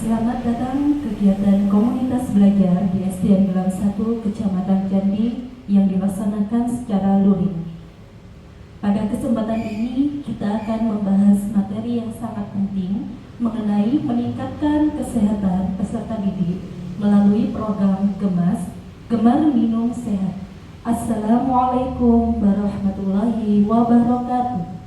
Selamat datang kegiatan komunitas belajar di SDN Gelang 1 Kecamatan Candi yang dilaksanakan secara luring. Pada kesempatan ini kita akan membahas materi yang sangat penting mengenai meningkatkan kesehatan peserta didik melalui program GEMAS, Gemar Minum Sehat. Assalamualaikum warahmatullahi wabarakatuh.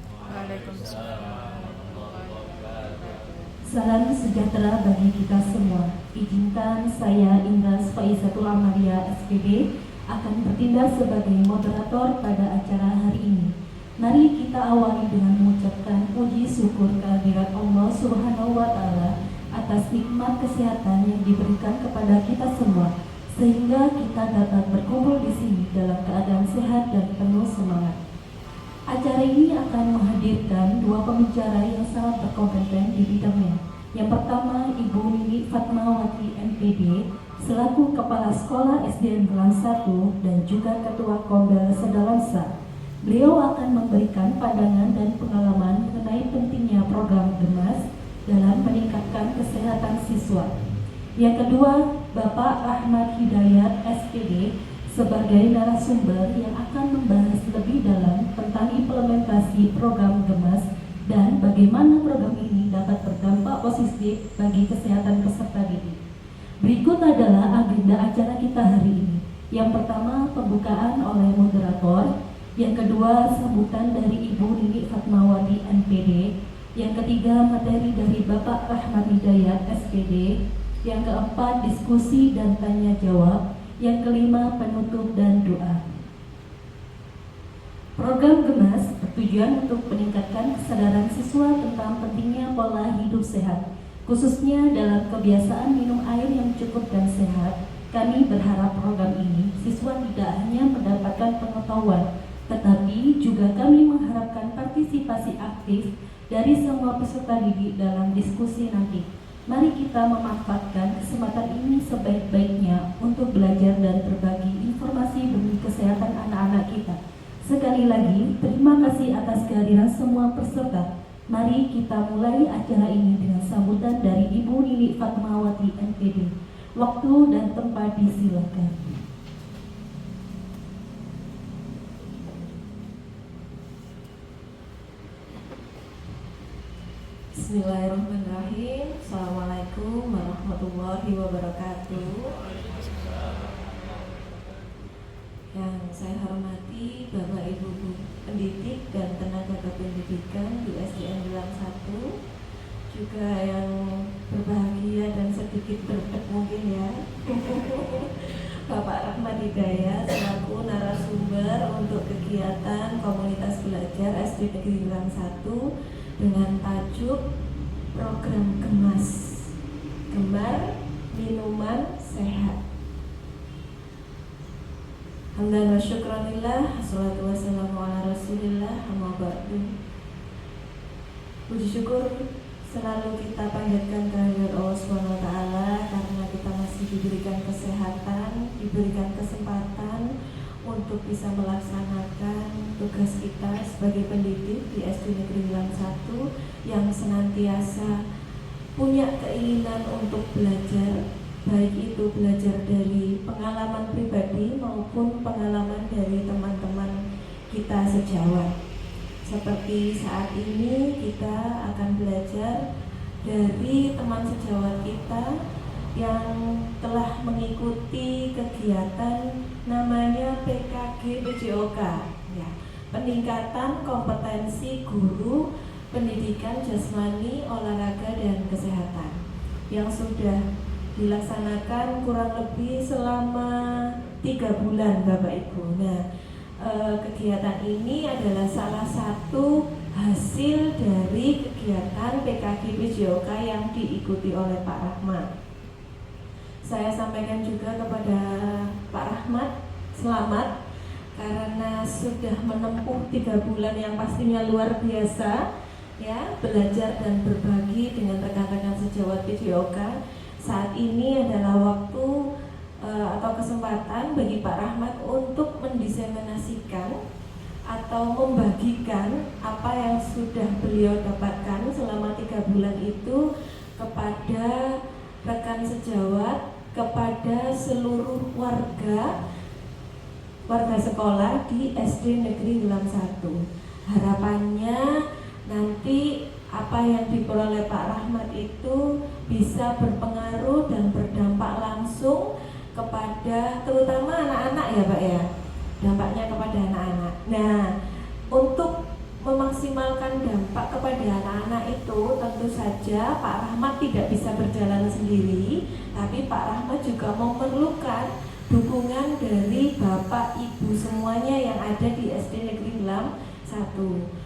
Salam sejahtera bagi kita semua. Izinkan saya Indra Faizatul Amalia SPD akan bertindak sebagai moderator pada acara hari ini. Mari kita awali dengan mengucapkan puji syukur kehadirat Allah Subhanahu wa Ta'ala atas nikmat kesehatan yang diberikan kepada kita semua, sehingga kita dapat berkumpul di sini dalam keadaan sehat dan penuh semangat. Acara ini akan menghadirkan dua pembicara yang sangat berkompeten di bidangnya. Yang pertama, Ibu Nini Fatmawati MPD selaku Kepala Sekolah SDN Gelang 1 dan juga Ketua Kombel Sedalansa. Beliau akan memberikan pandangan dan pengalaman mengenai pentingnya program GEMAS dalam meningkatkan kesehatan siswa. Yang kedua, Bapak Ahmad Hidayat SPD sebagai narasumber yang akan membahas lebih dalam tentang implementasi program GEMAS dan bagaimana program ini dapat berdampak positif bagi kesehatan peserta didik. Berikut adalah agenda acara kita hari ini. Yang pertama, pembukaan oleh moderator. Yang kedua, sambutan dari Ibu Nini Fatmawati NPD. Yang ketiga, materi dari Bapak Ahmad Hidayat SPD. Yang keempat, diskusi dan tanya jawab. Yang kelima, penutup dan doa. Program GEMAS bertujuan untuk meningkatkan kesadaran siswa tentang pentingnya pola hidup sehat, khususnya dalam kebiasaan minum air yang cukup dan sehat. Kami berharap program ini siswa tidak hanya mendapatkan pengetahuan, tetapi juga kami mengharapkan partisipasi aktif dari semua peserta didik dalam diskusi nanti. Mari kita memanfaatkan kesempatan ini sebaik-baiknya untuk belajar dan berbagi informasi demi kesehatan anak-anak kita. Sekali lagi, terima kasih atas kehadiran semua peserta. Mari kita mulai acara ini dengan sambutan dari Ibu Nini Fatmawati NPD. Waktu dan tempat disilakan. Bismillahirrahmanirrahim. Assalamualaikum warahmatullahi wabarakatuh. Yang saya hormati Bapak Ibu pendidik dan tenaga kependidikan di SDN Gelang 1, juga yang berbahagia dan sedikit berbeda mungkin ya, Bapak Ahmad Hidayat selaku narasumber untuk kegiatan komunitas belajar SD Negeri Gelang 1 dengan tajuk program GEMAS, Gemar Minuman Sehat. Alhamdulillah wa syukranillah, assalatu wassalamu ala rasulillah, amma ba'du. Puji syukur selalu kita panjatkan kehadirat Allah SWT karena kita masih diberikan kesehatan, diberikan kesempatan untuk bisa melaksanakan tugas kita sebagai pendidik di SD Negeri Gelang 1 yang senantiasa punya keinginan untuk belajar, baik itu belajar dari pengalaman pribadi maupun pengalaman dari teman-teman kita sejawat. Seperti saat ini kita akan belajar dari teman sejawat kita yang telah mengikuti kegiatan namanya PKG PJOK, ya, peningkatan kompetensi guru pendidikan jasmani, olahraga dan kesehatan, yang sudah dilaksanakan kurang lebih selama 3 bulan Bapak Ibu. Nah, kegiatan ini adalah salah satu hasil dari kegiatan PKG PJOK yang diikuti oleh Pak Rahmat. Saya sampaikan juga kepada Pak Rahmat, selamat karena sudah menempuh 3 bulan yang pastinya luar biasa, ya, belajar dan berbagi dengan rekan-rekan sejawat PJOK. Saat ini adalah waktu atau kesempatan bagi Pak Rahmat untuk mendiseminasikan atau membagikan apa yang sudah beliau dapatkan selama 3 bulan itu kepada menyampaikan sejawat kepada seluruh warga sekolah di SD Negeri Gelam 1. Harapannya nanti apa yang diperoleh Pak Rahmat itu bisa berpengaruh dan berdampak langsung kepada terutama anak-anak ya Pak ya, dampaknya kepada anak-anak. Nah, untuk memaksimalkan dampak kepada anak-anak itu tentu saja Pak Rahmat tidak bisa berjalan sendiri, tapi Pak Rahmat juga memerlukan dukungan dari Bapak Ibu semuanya yang ada di SD Negeri Gelam 1.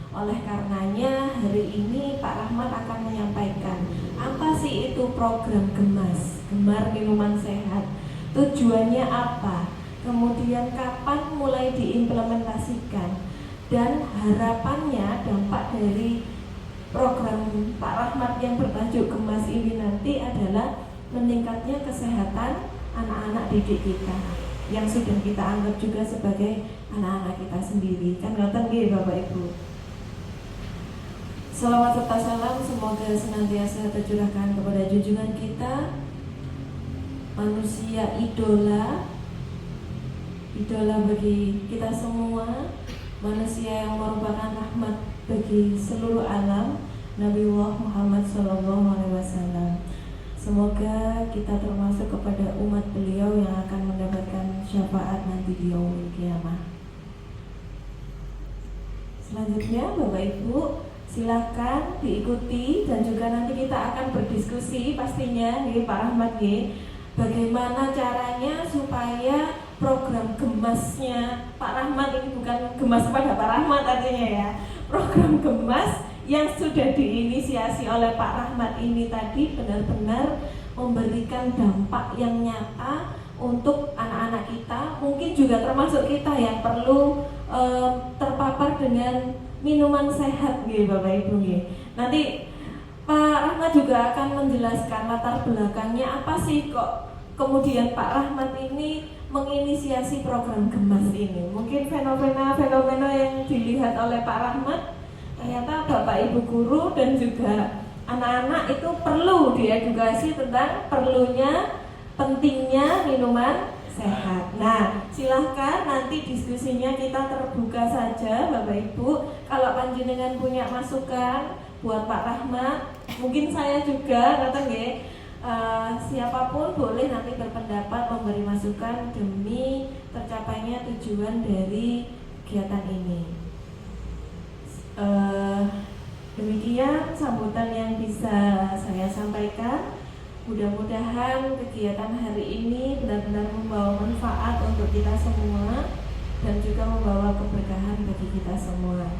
Oleh karenanya hari ini Pak Rahmat akan menyampaikan apa sih itu program GEMAS, Gemar Minuman Sehat, tujuannya apa, kemudian kapan mulai diimplementasikan, dan harapannya dampak dari program Pak Rahmat yang bertajuk GEMAS ini nanti adalah meningkatnya kesehatan anak-anak didik kita yang sudah kita anggap juga sebagai anak-anak kita sendiri. Kan ngoten nggih Bapak Ibu. Salawat serta salam semoga senantiasa tercurahkan kepada junjungan kita, manusia idola bagi kita semua, manusia yang merupakan rahmat bagi seluruh alam, Nabiullah Muhammad SAW. Semoga kita termasuk kepada umat beliau yang akan mendapatkan syafaat nanti di yaumul kiamah. Selanjutnya Bapak Ibu silakan diikuti dan juga nanti kita akan berdiskusi pastinya nih Pak Rahmat nih, bagaimana caranya supaya program gemasnya Pak Rahmat ini bukan gemas pada Pak Rahmat artinya ya, program gemas yang sudah diinisiasi oleh Pak Rahmat ini tadi benar-benar memberikan dampak yang nyata untuk anak-anak kita, mungkin juga termasuk kita yang perlu terpapar dengan minuman sehat gitu Bapak Ibu nih. Nanti Pak Rahmat juga akan menjelaskan latar belakangnya apa sih kok kemudian Pak Rahmat ini menginisiasi program GEMAS ini. Mungkin fenomena-fenomena yang dilihat oleh Pak Rahmat, ternyata Bapak Ibu guru dan juga anak-anak itu perlu diedukasi tentang perlunya, pentingnya minuman sehat. Nah, silahkan nanti diskusinya kita terbuka saja Bapak Ibu. Kalau panjenengan punya masukan buat Pak Rahmat, mungkin saya juga kata nggih, siapapun boleh nanti berpendapat memberi masukan demi tercapainya tujuan dari kegiatan ini. Demikian sambutan yang bisa saya sampaikan. Mudah-mudahan kegiatan hari ini benar-benar membawa manfaat untuk kita semua dan juga membawa keberkahan bagi kita semua.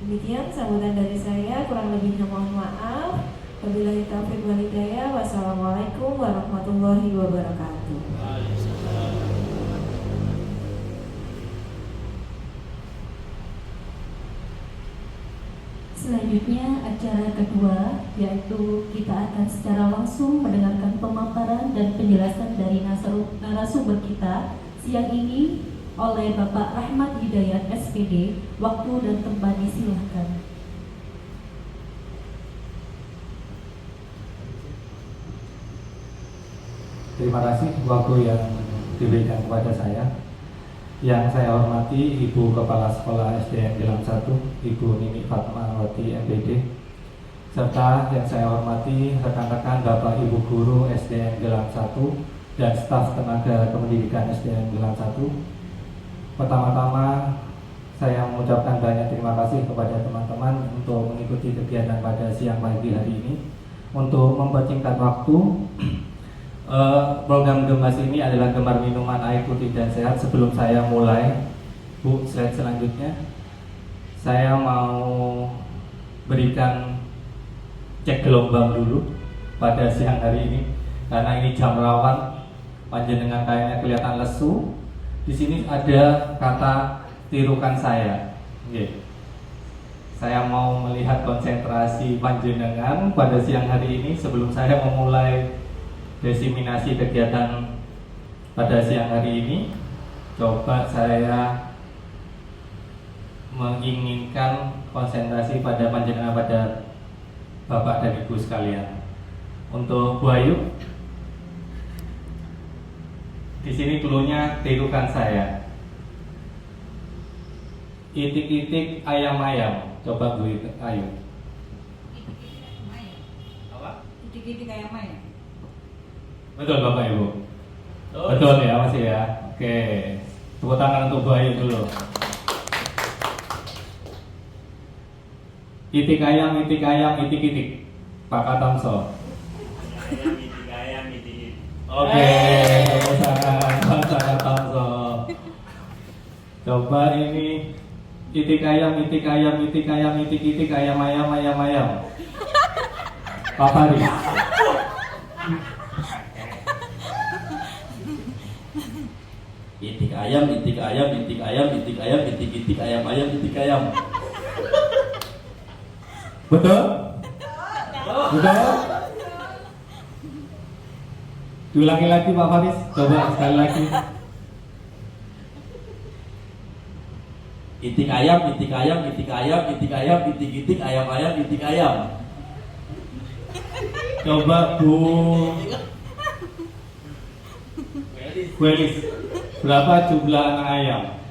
Demikian sambutan dari saya, kurang lebihnya mohon maaf. Wabillahi taufiq wal hidayah. Wassalamualaikum warahmatullahi wabarakatuh. Selanjutnya acara kedua, yaitu kita akan secara langsung mendengarkan pemaparan dan penjelasan dari narasumber kita siang ini oleh Bapak Rahmat Hidayat SPD. Waktu dan tempat disilahkan. Terima kasih waktu yang diberikan kepada saya. Yang saya hormati Ibu Kepala Sekolah SDN Gelam 1, Ibu Nini Fatmawati MPD, serta yang saya hormati rekan-rekan Bapak Ibu Guru SDN Gelam 1 dan staf tenaga kependidikan SDN Gelam 1. Pertama-tama saya mengucapkan banyak terima kasih kepada teman-teman untuk mengikuti kegiatan pada siang pagi hari ini. Untuk mempersingkat waktu, program GEMAS ini adalah Gemar Minuman Air Putih dan Sehat. Sebelum saya mulai, Bu, slide selanjutnya, saya mau berikan cek gelombang dulu pada siang hari ini, karena ini jam rawan, panjenengan kayaknya kelihatan lesu. Di sini ada kata tirukan saya. Oke. Saya mau melihat konsentrasi panjenengan pada siang hari ini sebelum saya memulai diseminasi kegiatan pada siang hari ini. Coba saya menginginkan konsentrasi pada panjenengan, pada Bapak dan Ibu sekalian. Untuk Bu Ayu, di sini cluenya tirukan saya. Itik-itik ayam-ayam. Coba Bu Ayu. Apa? Itik-itik kayak main. Betul Bapak Ibu. Betul ya masih ya. Oke. Tepuk tangan untuk Bu Ayu dulu. Itik ayam, itik-itik. Pak Katamso. Ayam, itik. Oke, tepuk tangan Pak Katamso. Coba ini itik ayam, itik-itik, ayam. Pak Faris. Itik ayam, itik-itik, ayam. Betul? Betul? Diulangi lagi Pak Faris, coba sekali lagi. Itik ayam, itik-itik, ayam. Coba Bu Elis, berapa jumlah anak ayam?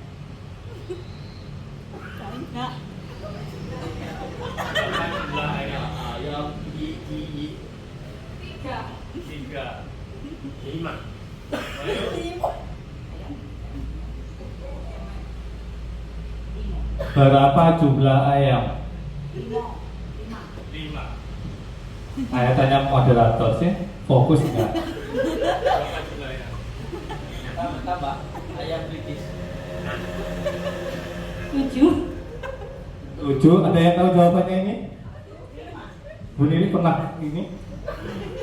Ayam, Tiga. 5. Berapa jumlah ayam? 5. Saya tanya moderator sih, fokus enggak? Berapa jumlah ayam? Tambah ayam British. 7. Ada yang tahu jawabannya ini? Bu Nini pernah ini?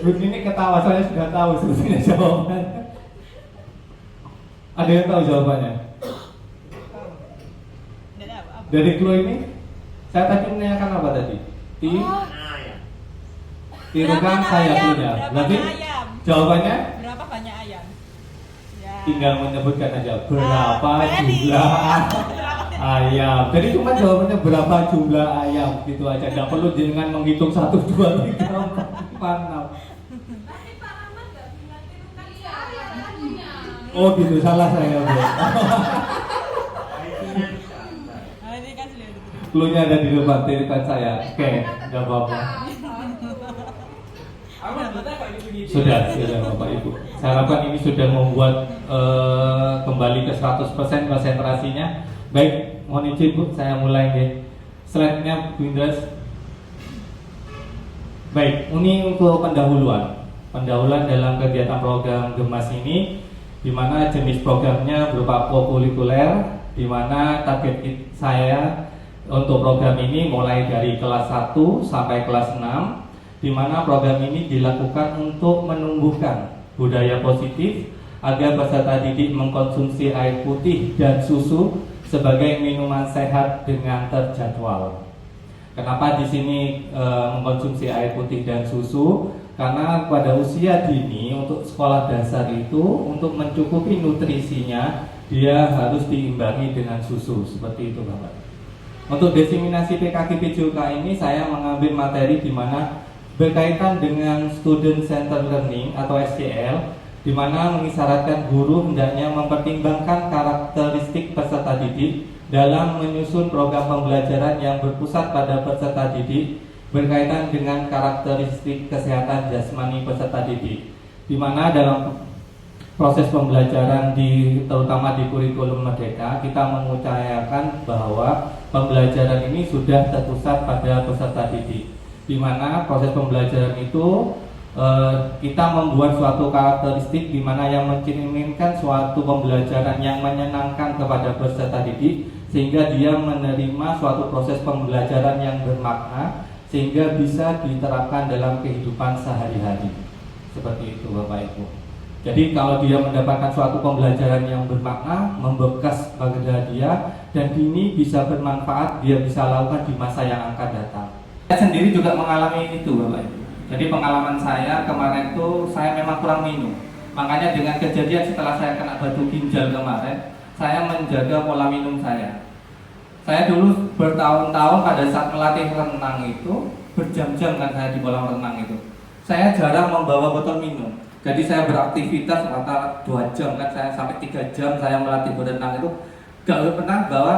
Bu Nini ketawa, saya sudah tahu sebetulnya jawabannya. Ada yang tahu jawabannya? Dari clue ini, saya tadi menanyakan apa tadi? Tirukan saya punya. Berarti jawabannya Berapa banyak ayam? Ya. tinggal menyebutkan aja berapa jumlah ayam. Jadi cuma jawabannya berapa jumlah ayam gitu aja. Tidak perlu dengan menghitung 1, 2, 3, 4, 5, 6. Oh gitu, salah saya Bu. Ini kan sudah Cluenya ada di depan, tirukan saya. Oke, nggak apa-apa. Sudah Bapak Ibu. Saya harapkan ini sudah membuat kembali ke 100% konsentrasinya. Baik, mohon izin Bu, saya mulai deh. Slide-nya Bu Indras. Baik, ini untuk pendahuluan dalam kegiatan program Gemas ini, di mana jenis programnya berupa kokurikuler, di mana target saya untuk program ini mulai dari kelas 1 sampai kelas 6, di mana program ini dilakukan untuk menumbuhkan budaya positif agar peserta didik mengkonsumsi air putih dan susu sebagai minuman sehat dengan terjadwal. Kenapa di sini mengkonsumsi air putih dan susu? Karena pada usia dini untuk sekolah dasar itu untuk mencukupi nutrisinya dia harus diimbangi dengan susu, seperti itu Bapak. Untuk diseminasi PKG PJOK ini saya mengambil materi di mana berkaitan dengan Student Centered Learning atau SCL, di mana mengisyaratkan guru hendaknya mempertimbangkan karakteristik peserta didik dalam menyusun program pembelajaran yang berpusat pada peserta didik berkaitan dengan karakteristik kesehatan jasmani peserta didik, di mana dalam proses pembelajaran terutama di kurikulum Merdeka kita mengupayakan bahwa pembelajaran ini sudah terpusat pada peserta didik, di mana proses pembelajaran itu kita membuat suatu karakteristik di mana yang mencerminkan suatu pembelajaran yang menyenangkan kepada peserta didik sehingga dia menerima suatu proses pembelajaran yang bermakna sehingga bisa diterapkan dalam kehidupan sehari-hari. Seperti itu Bapak Ibu. Jadi kalau dia mendapatkan suatu pembelajaran yang bermakna, membekas pada dia dan ini bisa bermanfaat, dia bisa lakukan di masa yang akan datang. Saya sendiri juga mengalami itu Bapak Ibu. Jadi pengalaman saya kemarin itu saya memang kurang minum. Makanya dengan kejadian setelah saya kena batu ginjal kemarin, saya menjaga pola minum saya. Saya dulu bertahun-tahun pada saat melatih renang itu berjam-jam kan saya di kolam renang itu. saya jarang membawa botol minum. Jadi saya beraktivitas rata 2 jam kan, saya sampai 3 jam saya melatih berenang itu gak pernah bawa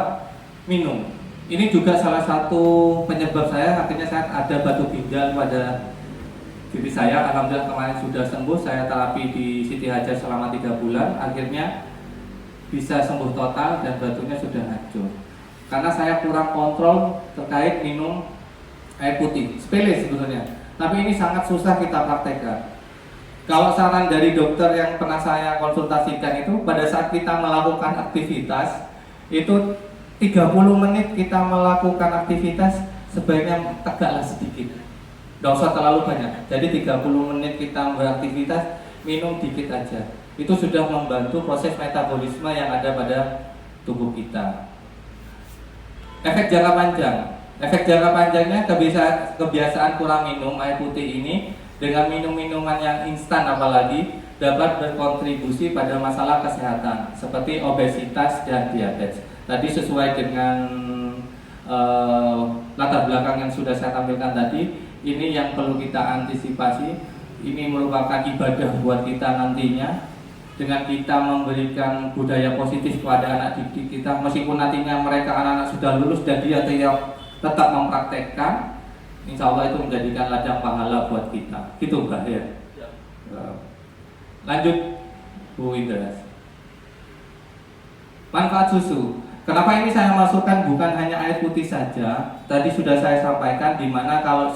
minum. Ini juga salah satu penyebab saya akhirnya saya ada batu ginjal pada diri saya. Alhamdulillah kemarin sudah sembuh, saya terapi di Siti Hajar selama 3 bulan, akhirnya bisa sembuh total dan batunya sudah hancur. Karena saya kurang kontrol terkait minum air putih, sepele sebetulnya, tapi ini sangat susah kita praktekkan. Kalau saran dari dokter yang pernah saya konsultasikan itu, pada saat kita melakukan aktivitas itu 30 menit kita melakukan aktivitas sebaiknya tegaklah sedikit, nggak usah terlalu banyak. Jadi 30 menit kita beraktivitas, minum dikit aja, itu sudah membantu proses metabolisme yang ada pada tubuh kita. Efek jangka panjangnya kebiasaan kurang minum air putih ini dengan minum-minuman yang instan apalagi dapat berkontribusi pada masalah kesehatan seperti obesitas dan diabetes. Tadi sesuai dengan latar belakang yang sudah saya tampilkan tadi, ini yang perlu kita antisipasi. Ini merupakan ibadah buat kita nantinya. Dengan kita memberikan budaya positif kepada anak didik kita, meskipun nantinya mereka anak-anak sudah lulus dan dia tetap mempraktekkan, insya Allah itu menjadikan ladang pahala buat kita. Gitu Mbak ya. Lanjut Bu Indra. Manfaat susu. Kenapa ini saya masukkan bukan hanya air putih saja? Tadi sudah saya sampaikan di mana kalau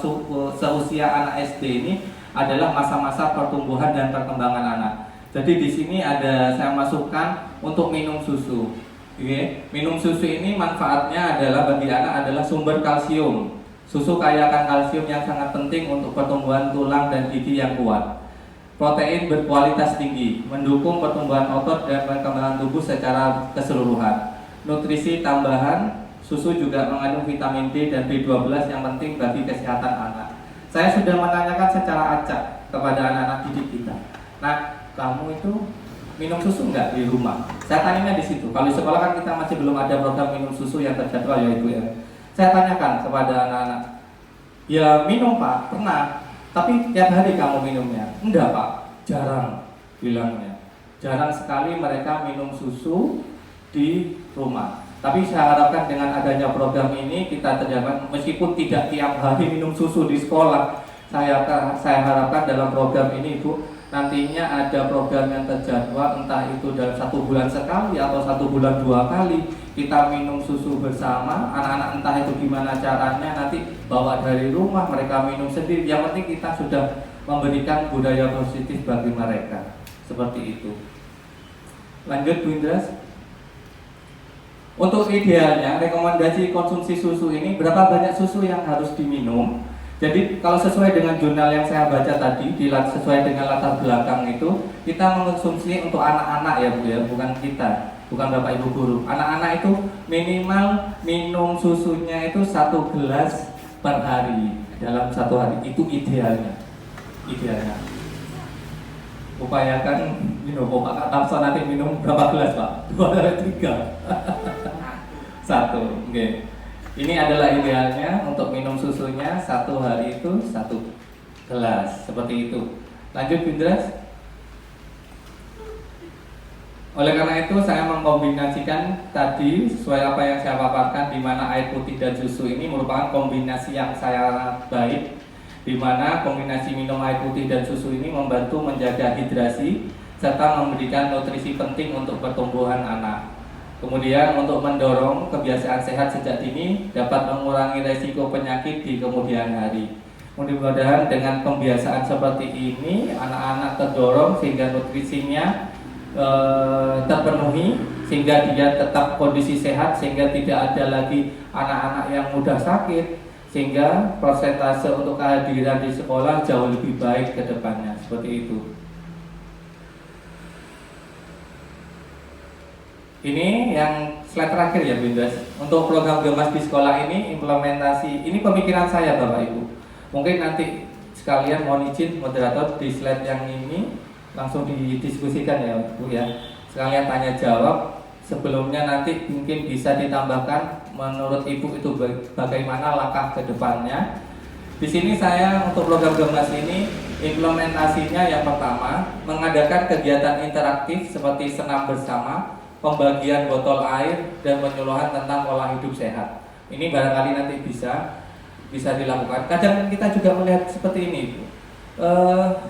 seusia anak SD ini adalah masa-masa pertumbuhan dan perkembangan anak. Jadi di sini ada saya masukkan untuk minum susu. Oke. Minum susu ini manfaatnya adalah bagi anak adalah sumber kalsium. Susu kaya akan kalsium yang sangat penting untuk pertumbuhan tulang dan gigi yang kuat. Protein berkualitas tinggi, mendukung pertumbuhan otot dan perkembangan tubuh secara keseluruhan. Nutrisi tambahan, susu juga mengandung vitamin D dan B12 yang penting bagi kesehatan anak. Saya sudah menanyakan secara acak kepada anak-anak didik kita. Nah, kamu itu minum susu enggak di rumah? Saya tanyanya di situ. Kalau di sekolah kan kita masih belum ada program minum susu yang terjadwal ya Ibu ya. Saya tanyakan kepada anak-anak, ya minum Pak, pernah. Tapi tiap hari kamu minumnya? Enggak Pak, jarang bilangnya. Jarang sekali mereka minum susu di rumah. Tapi saya harapkan dengan adanya program ini kita terjadi, meskipun tidak tiap hari minum susu di sekolah, saya harapkan dalam program ini Ibu nantinya ada program yang terjadwal, entah itu dalam 1 bulan sekali atau 1 bulan 2 kali kita minum susu bersama anak-anak, entah itu gimana caranya, nanti bawa dari rumah mereka minum sendiri. Yang penting kita sudah memberikan budaya positif bagi mereka, seperti itu. Lanjut Bu Indras. Untuk idealnya rekomendasi konsumsi susu ini, berapa banyak susu yang harus diminum? Jadi kalau sesuai dengan jurnal yang saya baca tadi, sesuai dengan latar belakang itu, kita mengkonsumsi untuk anak-anak ya Bu ya, bukan kita, bukan Bapak Ibu guru. Anak-anak itu minimal minum susunya itu 1 gelas per hari dalam 1 hari, itu idealnya. Idealnya. Upayakan minum, Pak Tamson nanti minum berapa gelas Pak? 2 atau 3? 1, oke. Ini adalah idealnya untuk minum susunya 1 hari itu 1 gelas, seperti itu. Lanjut Bindras. Oleh karena itu saya mengkombinasikan tadi sesuai apa yang saya paparkan, di mana air putih dan susu ini merupakan kombinasi yang saya baik, di mana kombinasi minum air putih dan susu ini membantu menjaga hidrasi serta memberikan nutrisi penting untuk pertumbuhan anak. Kemudian untuk mendorong kebiasaan sehat sejak dini dapat mengurangi resiko penyakit di kemudian hari. Mudah-mudahan dengan kebiasaan seperti ini anak-anak terdorong sehingga nutrisinya terpenuhi, sehingga dia tetap kondisi sehat, sehingga tidak ada lagi anak-anak yang mudah sakit, sehingga persentase untuk kehadiran di sekolah jauh lebih baik ke depannya, seperti itu. Ini yang slide terakhir ya Bindas. Untuk program Gemas di sekolah ini implementasi, ini pemikiran saya Bapak Ibu. Mungkin nanti sekalian mohon izin moderator di slide yang ini langsung didiskusikan ya Bu ya. Sekalian tanya jawab. Sebelumnya nanti mungkin bisa ditambahkan menurut Ibu itu bagaimana langkah ke depannya. Di sini saya untuk program Gemas ini Implementasinya yang pertama, mengadakan kegiatan interaktif seperti senam bersama, pembagian botol air, dan penyuluhan tentang pola hidup sehat. Ini barangkali nanti bisa dilakukan. Kadang kita juga melihat seperti ini, Bu.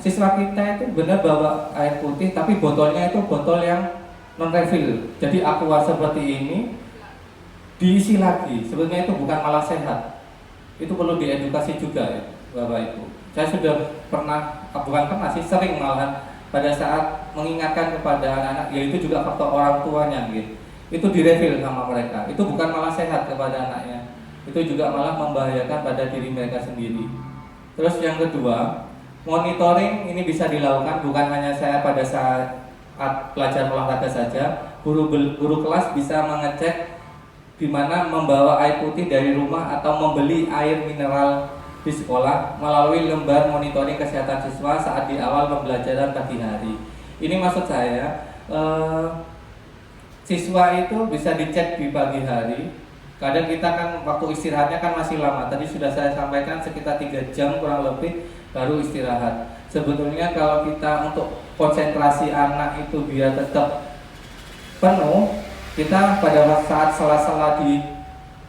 Siswa kita itu benar bawa air putih, tapi botolnya itu botol yang non refill. Jadi aqua seperti ini diisi lagi. Sebenarnya itu bukan malah sehat. Itu perlu diedukasi juga ya, Bapak Ibu. Saya sudah sering malahan pada saat mengingatkan kepada anak-anak, yaitu juga faktor orang tuanya gitu. Itu direfill sama mereka. Itu bukan malah sehat kepada anaknya. Itu juga malah membahayakan pada diri mereka sendiri. Terus yang kedua, monitoring ini bisa dilakukan bukan hanya saya pada saat pelajaran olahraga saja. Guru kelas bisa mengecek di mana membawa air putih dari rumah atau membeli air mineral di sekolah melalui lembar monitoring kesehatan siswa saat di awal pembelajaran pagi hari. Ini maksud saya, siswa itu bisa dicek di pagi hari. Kadang kita kan waktu istirahatnya kan masih lama. Tadi sudah saya sampaikan sekitar 3 jam kurang lebih baru istirahat. Sebetulnya kalau kita untuk konsentrasi anak itu biar tetap penuh, kita pada saat sela-sela di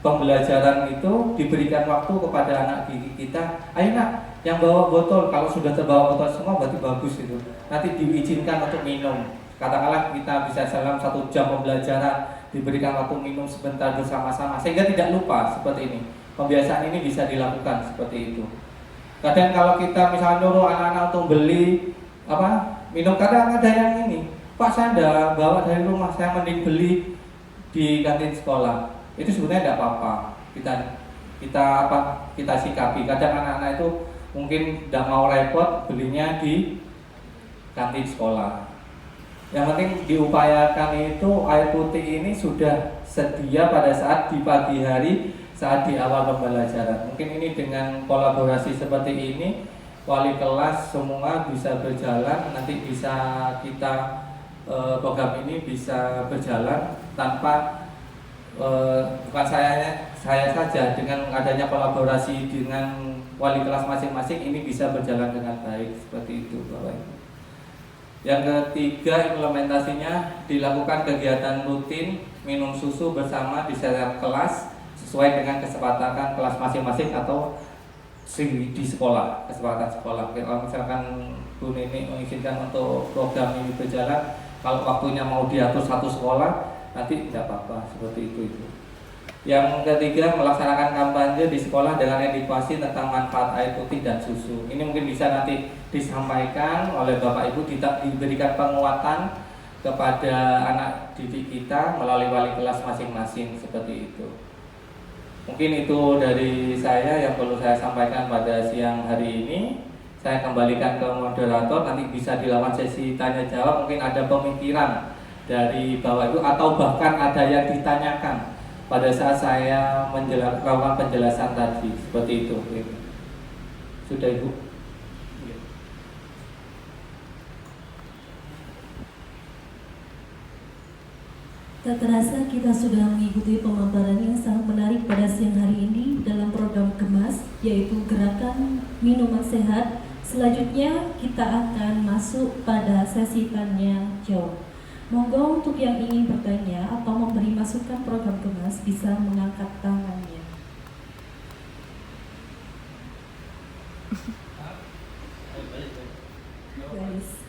pembelajaran itu diberikan waktu kepada anak didik kita. Ayo nak, yang bawa botol, kalau sudah terbawa botol semua berarti bagus itu. Nanti diizinkan untuk minum. Katakanlah kita bisa dalam 1 jam pembelajaran diberikan waktu minum sebentar bersama-sama sehingga tidak lupa seperti ini. Pembiasaan ini bisa dilakukan seperti itu. Kadang kalau kita misalnya nyuruh anak-anak untuk beli minum, kadang ada yang ini, Pak saya tidak bawa dari rumah, saya mending beli di kantin sekolah. Itu sebenarnya tidak apa-apa. Kita sikapi. Kadang anak-anak itu mungkin tidak mau repot belinya di kantin sekolah. Yang penting diupayakan itu air putih ini sudah sedia pada saat di pagi hari, saat di awal pembelajaran. Mungkin ini dengan kolaborasi seperti ini, wali kelas semua bisa berjalan. Nanti bisa kita program ini bisa berjalan tanpa bukan saya saja, dengan adanya kolaborasi dengan wali kelas masing-masing ini bisa berjalan dengan baik seperti itu, Bapak Ibu. Yang ketiga, implementasinya dilakukan kegiatan rutin minum susu bersama di setiap kelas sesuai dengan kesepakatan kelas masing-masing atau di sekolah, kesepakatan sekolah. Kalau misalkan Bu Nini mengizinkan untuk program ini berjalan, kalau waktunya mau diatur satu sekolah, nanti tidak apa-apa, seperti itu. Yang ketiga, melaksanakan kampanye di sekolah dengan edukasi tentang manfaat air putih dan susu. Ini mungkin bisa nanti disampaikan oleh Bapak Ibu, diberikan penguatan kepada anak didik kita melalui wali kelas masing-masing, seperti itu. Mungkin itu dari saya yang perlu saya sampaikan pada siang hari ini. Saya kembalikan ke moderator, nanti bisa dilakukan sesi tanya jawab. Mungkin ada pemikiran dari Bapak Ibu atau bahkan ada yang ditanyakan pada saat saya melakukan penjelasan tadi, seperti itu. Sudah Ibu? Tak terasa kita sudah mengikuti pemaparan yang sangat menarik pada siang hari ini dalam program GEMAS, yaitu Gerakan Minuman Sehat. Selanjutnya kita akan masuk pada sesi tanya jawab. Monggo untuk yang ingin bertanya atau memberi masukan program GEMAS bisa mengangkat tangannya. Guys.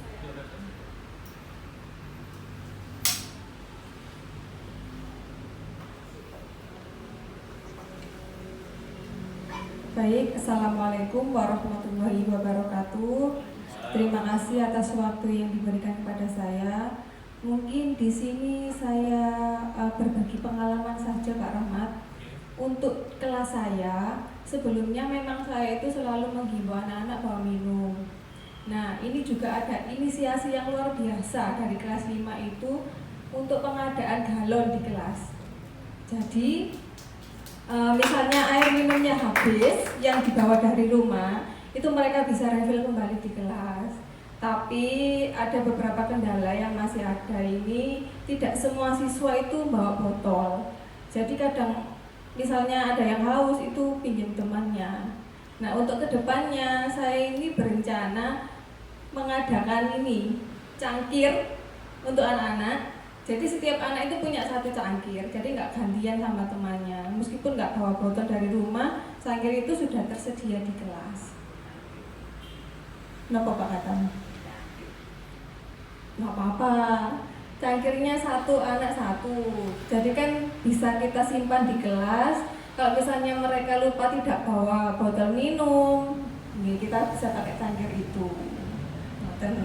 Baik, Assalamualaikum warahmatullahi wabarakatuh. Terima kasih atas waktu yang diberikan kepada saya. Mungkin di sini saya berbagi pengalaman saja, Pak Rahmat. Untuk kelas saya, sebelumnya memang saya itu selalu menghimbau anak-anak bawa minum. Nah, ini juga ada inisiasi yang luar biasa dari kelas 5 itu untuk pengadaan galon di kelas. Jadi, misalnya air minumnya habis yang dibawa dari rumah, itu mereka bisa refill kembali di kelas. Tapi ada beberapa kendala yang masih ada ini, tidak semua siswa itu bawa botol. Jadi kadang misalnya ada yang haus itu pinjam temannya. Nah, untuk kedepannya saya ini berencana mengadakan ini cangkir untuk anak-anak. Jadi setiap anak itu punya satu cangkir, jadi nggak gantian sama temannya. Meskipun nggak bawa botol dari rumah, cangkir itu sudah tersedia di kelas. Kenapa Pak katamu? Nggak apa-apa, cangkirnya satu, anak satu. Jadi kan bisa kita simpan di kelas. Kalau misalnya mereka lupa tidak bawa botol minum, kita bisa pakai cangkir itu. Dan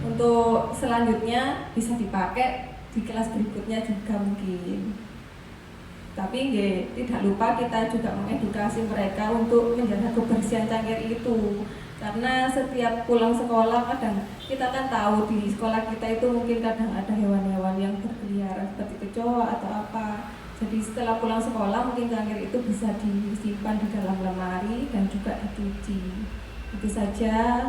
untuk selanjutnya bisa dipakai di kelas berikutnya juga mungkin. Tapi tidak lupa kita juga mengedukasi mereka untuk menjaga kebersihan cangkir itu. Karena setiap pulang sekolah kadang kita kan tahu di sekolah kita itu mungkin kadang ada hewan-hewan yang berkeliaran seperti kecoa atau apa. Jadi setelah pulang sekolah mungkin cangkir itu bisa disimpan di dalam lemari dan juga dicuci. Itu saja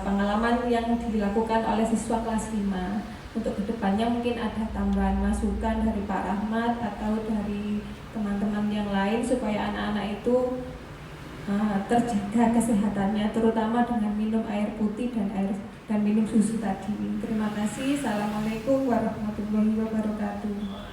pengalaman yang dilakukan oleh siswa kelas 5. Untuk kedepannya mungkin ada tambahan masukan dari Pak Rahmat atau dari teman-teman yang lain supaya anak-anak itu terjaga kesehatannya, terutama dengan minum air putih dan minum susu tadi. Terima kasih. Assalamualaikum warahmatullahi wabarakatuh.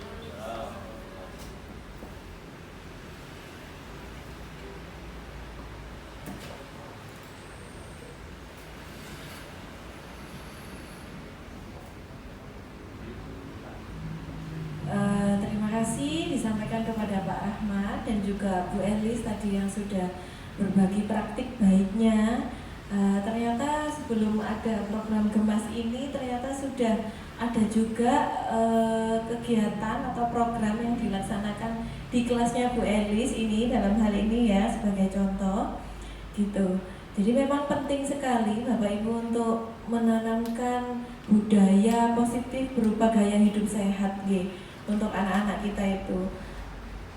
Terima kasih disampaikan kepada Pak Ahmad dan juga Bu Elis tadi yang sudah berbagi praktik baiknya. Ternyata sebelum ada program Gemas ini ternyata sudah ada juga kegiatan atau program yang dilaksanakan di kelasnya Bu Elis ini dalam hal ini ya sebagai contoh gitu. Jadi memang penting sekali Bapak Ibu untuk menanamkan budaya positif berupa gaya hidup sehat untuk anak-anak kita itu.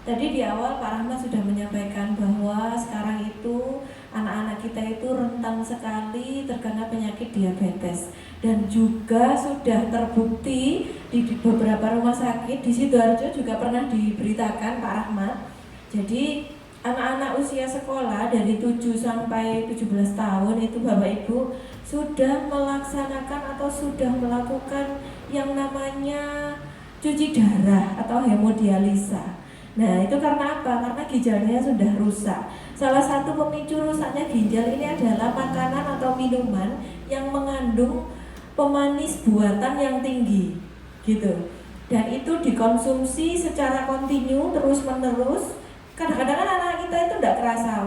Tadi di awal Pak Rahmat sudah menyampaikan bahwa sekarang itu anak-anak kita itu rentan sekali terkena penyakit diabetes dan juga sudah terbukti di beberapa rumah sakit di Sidoarjo juga pernah diberitakan Pak Rahmat. Jadi anak-anak usia sekolah dari 7 sampai 17 tahun itu Bapak Ibu sudah melaksanakan atau sudah melakukan yang namanya cuci darah atau hemodialisa. Nah itu karena apa? Karena ginjalnya sudah rusak. Salah satu pemicu rusaknya ginjal ini adalah makanan atau minuman yang mengandung pemanis buatan yang tinggi gitu. Dan itu dikonsumsi secara kontinu terus menerus. Kadang-kadang kan anak kita itu tidak kerasa,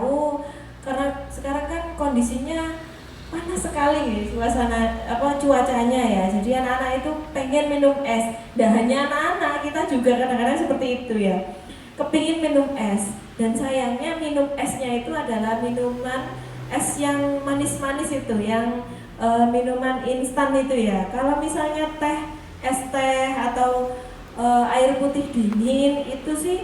karena sekarang kan kondisinya panas sekali suasana cuacanya ya. Jadi anak-anak itu pengen minum es. Dan hanya anak-anak, kita juga kadang-kadang seperti itu ya. Kepingin minum es. Dan sayangnya minum esnya itu adalah minuman es yang manis-manis itu, yang minuman instan itu ya. Kalau misalnya es teh atau air putih dingin itu sih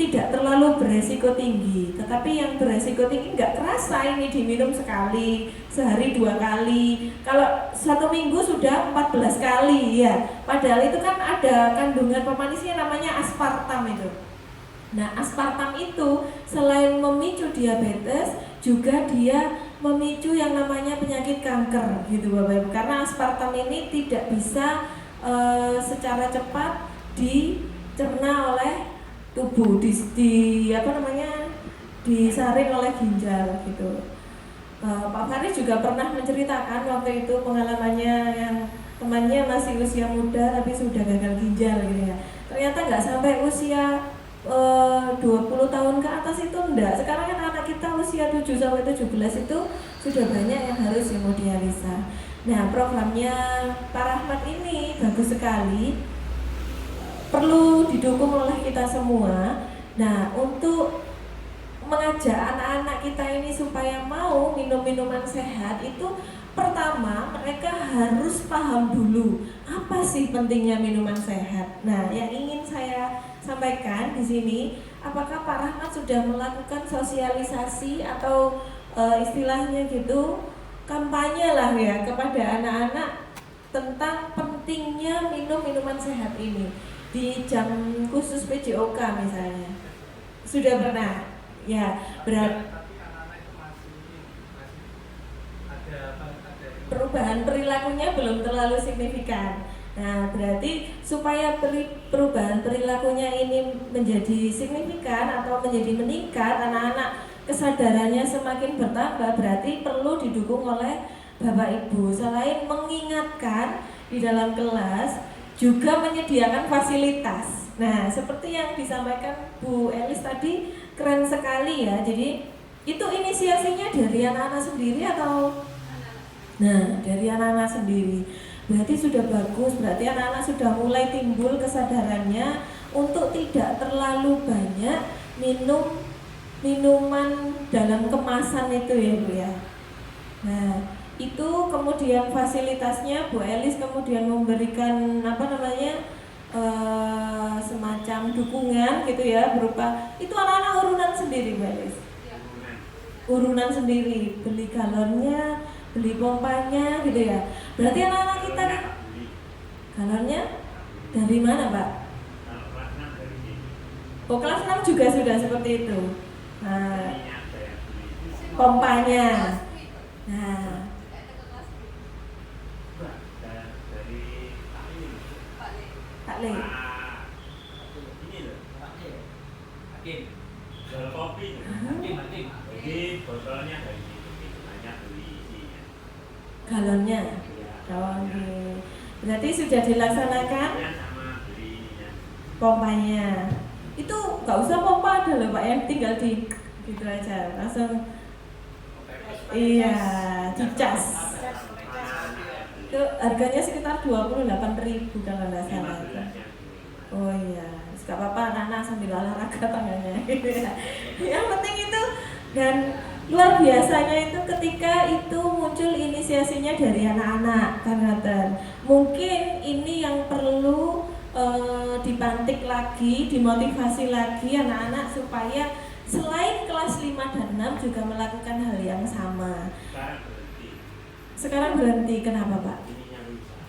tidak terlalu beresiko tinggi, tetapi yang beresiko tinggi nggak kerasa ini diminum sekali, sehari 2 kali. Kalau 1 minggu sudah 14 kali ya. Padahal itu kan ada kandungan pemanisnya namanya aspartam itu. Nah aspartam itu selain memicu diabetes, juga dia memicu yang namanya penyakit kanker gitu Bapak Ibu. Karena aspartam ini tidak bisa secara cepat dicerna oleh tubuh, disaring oleh ginjal gitu. Pak Faris juga pernah menceritakan waktu itu pengalamannya yang temannya masih usia muda tapi sudah gagal ginjal gitu ya. Ternyata nggak sampai usia 20 tahun ke atas itu enggak. Sekarang kan anak kita usia 7 sampai 17 itu sudah banyak yang harus hemodialisa. Nah programnya Pak Rahmat ini bagus sekali, perlu didukung oleh kita semua. Nah, untuk mengajak anak-anak kita ini supaya mau minum minuman sehat itu pertama mereka harus paham dulu apa sih pentingnya minuman sehat. Nah, yang ingin saya sampaikan di sini, apakah Pak Rahmat sudah melakukan sosialisasi atau istilahnya gitu kampanye lah ya kepada anak-anak tentang pentingnya minum minuman sehat ini di jam khusus PJOK misalnya? Sudah pernah? Ya, perubahan perilakunya belum terlalu signifikan. Nah, berarti supaya perubahan perilakunya ini menjadi signifikan atau menjadi meningkat, anak-anak kesadarannya semakin bertambah, berarti perlu didukung oleh Bapak Ibu. Selain mengingatkan di dalam kelas, juga menyediakan fasilitas. Nah, seperti yang disampaikan Bu Elis tadi, keren sekali ya. Jadi itu inisiasinya dari anak-anak sendiri atau? Nah, dari anak-anak sendiri. Berarti sudah bagus, berarti anak-anak sudah mulai timbul kesadarannya untuk tidak terlalu banyak minum minuman dalam kemasan itu ya Bu ya. Nah, itu kemudian fasilitasnya Bu Elis kemudian memberikan semacam dukungan gitu ya, berupa itu anak-anak urunan sendiri Bu Elis. Urunan sendiri, beli galonnya, beli pompanya gitu ya. Berarti anak-anak kita galonnya dari mana Pak? Oh, kelas 6 juga sudah seperti itu. Nah, pompanya. Nah, taklim. Ini loh, hakim. Jual kopi. Hakim. Jadi botolnya dari situ, banyak beli isinya. Galonnya. Oke. Berarti sudah dilaksanakan Sama belinya. pompanya. Itu nggak usah pompa ada loh Pak, yang tinggal di gitu aja, langsung iya dicas. Itu harganya sekitar 28.000 kalau nggak salah. Oh iya, nggak apa-apa anak-anak sambil olahraga tangannya gitu ya. Yang penting itu, dan luar biasanya itu ketika itu muncul inisiasinya dari anak-anak kan. Mungkin ini yang perlu dipantik lagi, dimotivasi lagi anak-anak supaya selain kelas 5 dan 6 juga melakukan hal yang sama. Sekarang berhenti, kenapa Pak?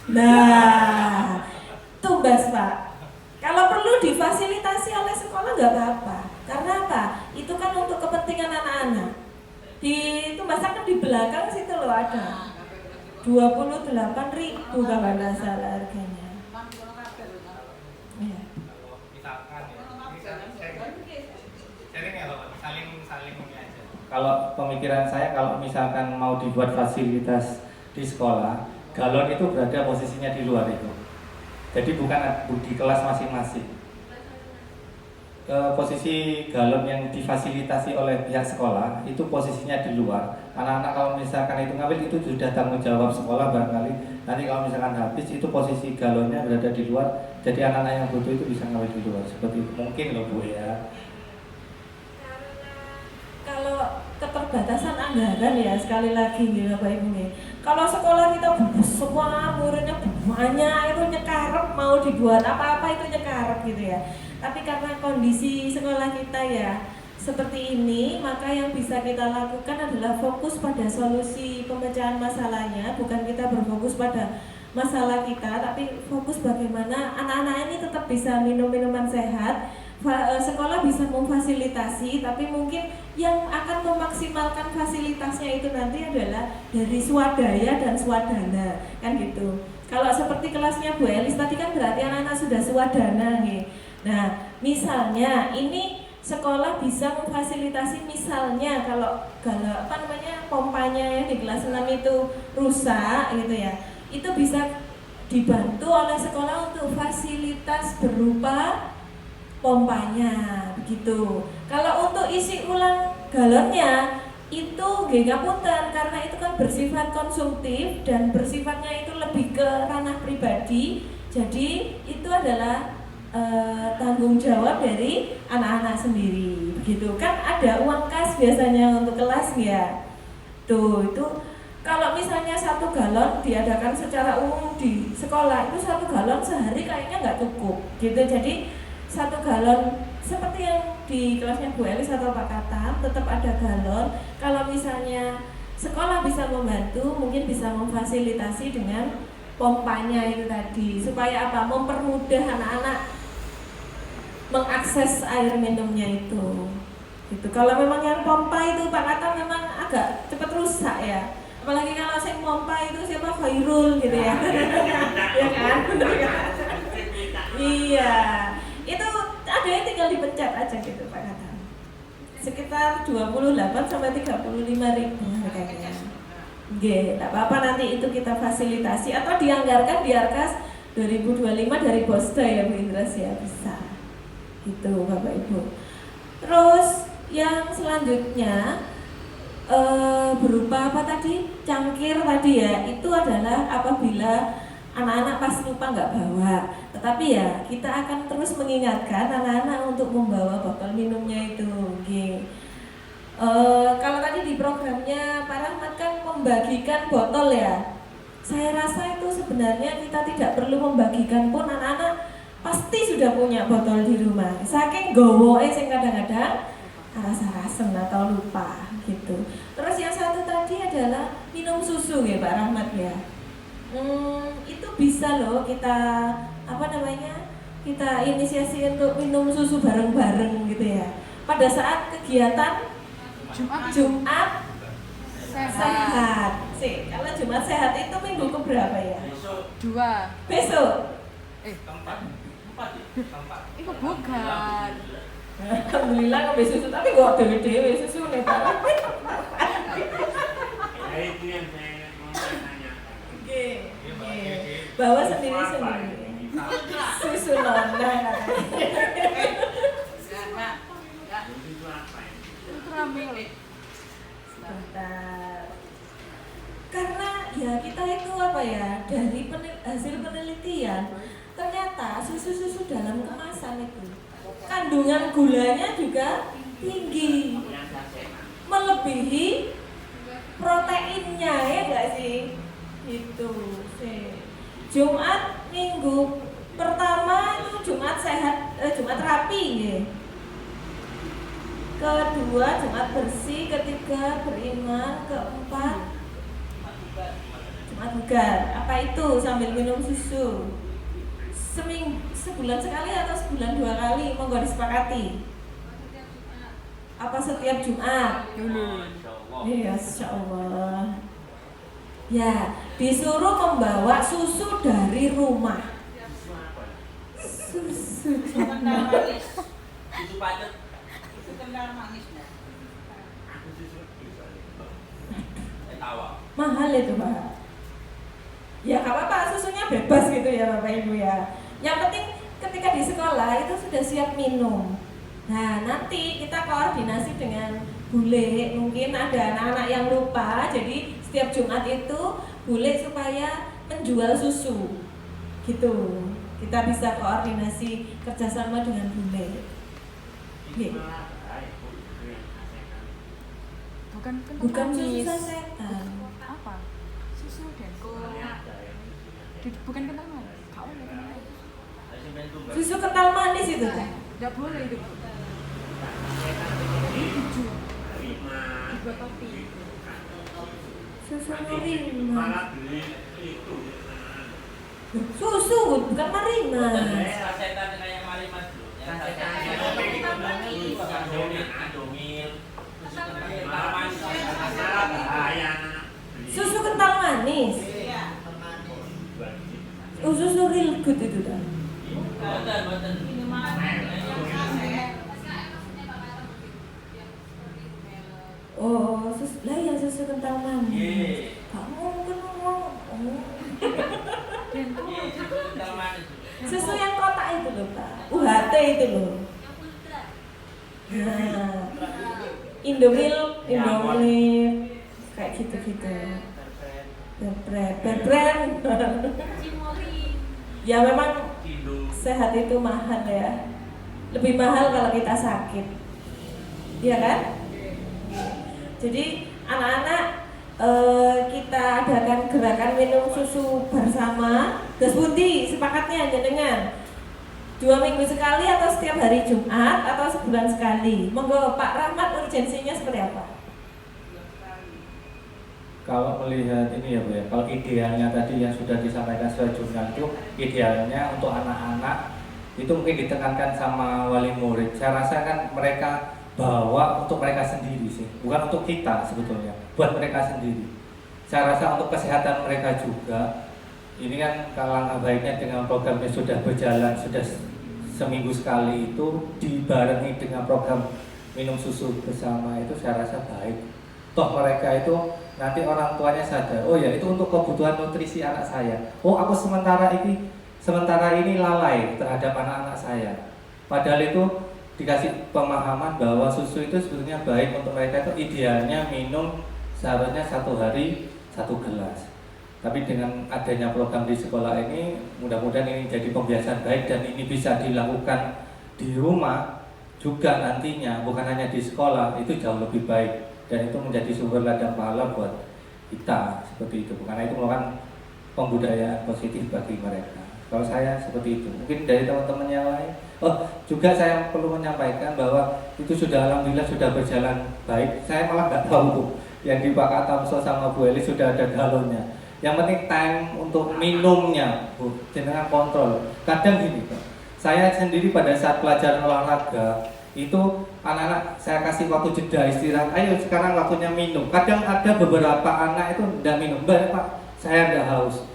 Nah, tumbas Pak. Kalau perlu difasilitasi oleh sekolah nggak apa-apa. Karena apa? Itu kan untuk kepentingan anak-anak. Itu masakan di belakang situ loh ada 28.000 kalau nggak salah harganya. Ya. Kalau pemikiran saya, kalau misalkan mau dibuat fasilitas di sekolah, galon itu berada posisinya di luar itu. Jadi bukan di kelas masing-masing. Posisi galon yang difasilitasi oleh pihak sekolah itu posisinya di luar. Anak-anak kalau misalkan itu ngambil, itu sudah tanggung jawab sekolah barangkali. Nanti kalau misalkan habis, itu posisi galonnya berada di luar. Jadi anak-anak yang butuh itu bisa ngambil di luar. Seperti itu mungkin loh Bu ya. Kalau keterbatasan anggaran ya, sekali lagi nih Bapak Ibu nih. Kalau sekolah kita semua muridnya banyak, itu nyekarep, mau dibuat apa-apa itu nyekarep gitu ya. Tapi karena kondisi sekolah kita ya seperti ini, maka yang bisa kita lakukan adalah fokus pada solusi pemecahan masalahnya. Bukan kita berfokus pada masalah kita, tapi fokus bagaimana anak-anak ini tetap bisa minum minuman sehat. Sekolah bisa memfasilitasi, tapi mungkin yang akan memaksimalkan fasilitasnya itu nanti adalah dari swadaya dan swadana, kan gitu. Kalau seperti kelasnya Bu Elis tadi kan berarti anak-anak sudah swadana nih. Nah, misalnya ini sekolah bisa memfasilitasi, misalnya kalau pompanya yang di kelas 6 itu rusak gitu ya, itu bisa dibantu oleh sekolah untuk fasilitas berupa pompanya begitu. Kalau untuk isi ulang galonnya itu nggih ngapunten, karena itu kan bersifat konsumtif dan bersifatnya itu lebih ke ranah pribadi. Jadi itu adalah tanggung jawab dari anak-anak sendiri. Begitu kan, ada uang kas biasanya untuk kelas ya. Tuh, itu kalau misalnya 1 galon diadakan secara umum di sekolah, itu 1 galon sehari kayaknya nggak cukup gitu. Jadi 1 galon seperti yang di kelasnya Bu Elis atau Pak Katam, tetap ada galon. Kalau misalnya sekolah bisa membantu, mungkin bisa memfasilitasi dengan pompanya itu tadi, supaya apa? Mempermudah anak-anak mengakses air minumnya itu. Gitu. Kalau memang yang pompa itu Pak Katam memang agak cepat rusak ya. Apalagi kalau saya pompa itu siapa Khairul gitu ya. Ya kan? Iya. Itu ada yang tinggal dipencet aja gitu Pak Kata. Sekitar 28 sampai 35 ribu harganya. Oke, tak apa-apa nanti itu kita fasilitasi atau dianggarkan di Arkas 2025 dari Bosda ya Bu Indras ya, bisa. Gitu Bapak Ibu. Terus yang selanjutnya berupa apa tadi? Cangkir tadi ya. Itu adalah apabila anak-anak pas lupa nggak bawa. Tetapi ya kita akan terus mengingatkan anak-anak untuk membawa botol minumnya itu. Oke. Kalau tadi di programnya Pak Rahmat kan membagikan botol ya. Saya rasa itu sebenarnya kita tidak perlu membagikan pun, anak-anak pasti sudah punya botol di rumah. Saking gowoe sing kadang-kadang rasa-rasen atau lupa gitu. Terus yang satu tadi adalah minum susu ya Pak Rahmat ya. Itu bisa loh kita kita inisiasi untuk minum susu bareng-bareng gitu ya. Pada saat kegiatan Jumat sehat. Kalau Jumat sehat itu minggu keberapa ya? 2. Besok. Tempat. Itu bukan. Alhamdulillah ngambil susu, tapi kok dewe-dewe susu nih Pak. Itu yang saya mau tanyakan. Oke. Bawa sendiri-sendiri. Susu nona. Itu apa ya? Ultramilk. Sebentar. Karena ya kita itu dari hasil penelitian ternyata susu-susu dalam kemasan itu kandungan gulanya juga tinggi, melebihi proteinnya ya enggak sih? Itu sih. Jumat minggu pertama itu Jumat sehat, Jumat rapi ya. Kedua Jumat bersih, ketiga beriman, keempat Jumat bugar. Apa itu? Sambil minum susu. Sebulan sekali atau sebulan 2 kali? Monggo disepakati. Apa setiap Jumat? Iya, insyaallah. Ya, disuruh membawa susu dari rumah. Susu Kental manis. Susu padet. Susu kental manis. Aku susu bisa. Tawa. mahal itu Pak. Ya nggak apa-apa, susunya bebas gitu ya Bapak Ibu ya. Yang penting ketika di sekolah itu sudah siap minum. Nah nanti kita koordinasi dengan bule, mungkin ada anak-anak yang lupa, jadi setiap Jumat itu bule supaya menjual susu gitu. Kita bisa koordinasi kerjasama dengan bule. Bukan susu sasetan. Apa? Susu denko. Bukan kental manis. Kau boleh kental manis. Susu kental manis itu kan? Enggak boleh itu. Dibuat kopi. Susu Marina. Malah beli itu. Susu bukan Marina. Sasetan kayak Marimas dulu. Susu kental manis. Susu real good itu dah. Betul. Oh, lah ya susu kental manis. Kamu mungkin ngomong. Susu yang kotak itu loh Pak. UHT itu loh. Nah, Indomilk kayak gitu-gitu. Berbrand. Ya memang sehat itu mahal ya. Lebih mahal kalau kita sakit. Iya kan? Jadi anak-anak kita adakan gerakan minum susu bersama. Gas Bundi sepakatnya jenengan 2 minggu sekali atau setiap hari Jumat atau sebulan sekali. Monggo Pak Rahmat, urgensinya seperti apa? Kalau melihat ini ya Bu ya, kalau idealnya tadi yang sudah disampaikan secara jurnal itu idealnya untuk anak-anak itu mungkin ditekankan sama wali murid. Saya rasa kan mereka bawa untuk mereka sendiri sih, bukan untuk kita sebetulnya, buat mereka sendiri. saya rasa untuk kesehatan mereka juga. Ini kan alangkah baiknya dengan program yang sudah berjalan sudah seminggu sekali itu dibarengi dengan program minum susu bersama, itu saya rasa baik. Toh mereka itu nanti orang tuanya sadar, oh ya itu untuk kebutuhan nutrisi anak saya. Oh aku sementara ini lalai terhadap anak-anak saya. Padahal itu dikasih pemahaman bahwa susu itu sebetulnya baik untuk mereka, itu idealnya minum seharusnya 1 hari 1 gelas. Tapi dengan adanya program di sekolah ini, mudah-mudahan ini jadi pembiasaan baik dan ini bisa dilakukan di rumah juga nantinya, bukan hanya di sekolah, itu jauh lebih baik dan itu menjadi sumber ladang pahala buat kita seperti itu. Karena itu merupakan pembudayaan positif bagi mereka. Kalau saya seperti itu, mungkin dari teman-teman yang lain. Oh, juga saya perlu menyampaikan bahwa itu sudah alhamdulillah sudah berjalan baik. Saya malah nggak tahu yang di Pak Katamso sama Bu Eli sudah ada galonnya. Yang penting time untuk minumnya, Bu, jangan kontrol. Kadang gini, Pak, saya sendiri pada saat pelajaran olahraga itu anak-anak saya kasih waktu jeda istirahat. Ayo sekarang waktunya minum. Kadang ada beberapa anak itu tidak minum. Pak, saya tidak haus.